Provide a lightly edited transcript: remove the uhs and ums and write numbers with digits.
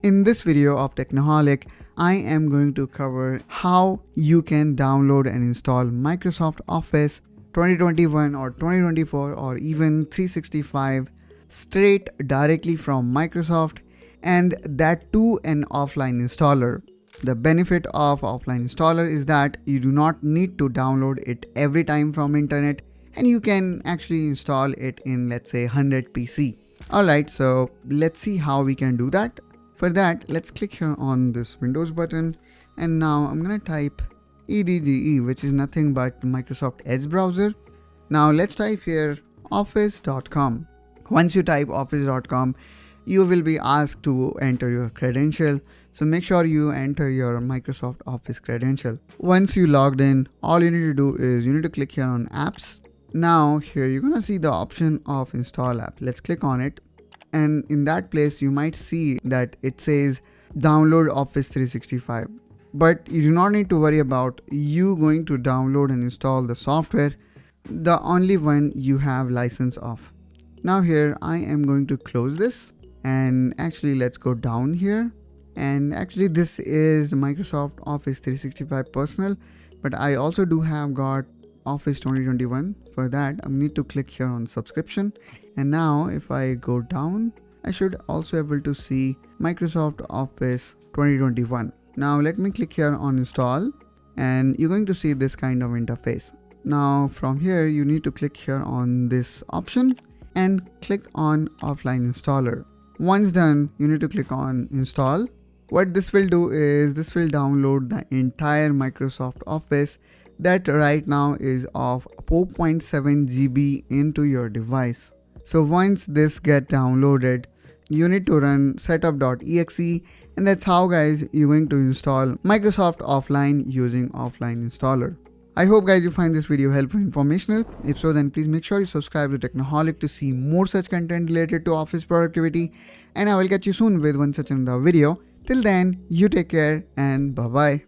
In this video of Technoholic, I am going to cover how you can download and install Microsoft Office 2021 or 2024 or even 365 straight directly from Microsoft, and that too an offline installer. The benefit of offline installer is that you do not need to download it every time from internet, and you can actually install it in, let's say, 100 PC. Alright, so let's see how we can do that. For that, let's click here on this Windows button, and now I'm gonna type EDGE, which is nothing but Microsoft Edge browser. Now let's type here office.com. Once you type office.com, you will be asked to enter your credential. So make sure you enter your Microsoft Office credential. Once you logged in, all you need to do is you need to click here on apps. Now here you're gonna see the option of install app. Let's click on it. And in that place you might see that it says download Office 365, but you do not need to worry about you going to download and install the software, the only one you have license of. Now here I am going to close this, and actually let's go down here, and actually this is Microsoft Office 365 personal, but I also do have got Office 2021. For that I need to click here on subscription, and now if I go down I should also able to see Microsoft Office 2021. Now let me click here on install, and you're going to see this kind of interface. Now from here you need to click here on this option and click on offline installer. Once done, you need to click on install. What this will do is this will download the entire Microsoft Office that right now is of 4.7 GB into your device. So once this get downloaded, you need to run setup.exe, and that's how guys you're going to install Microsoft offline using offline installer. I hope guys you find this video helpful and informational. If so, then please make sure you subscribe to Technoholic to see more such content related to office productivity, and I will catch you soon with one such another video. Till then, you take care and bye bye.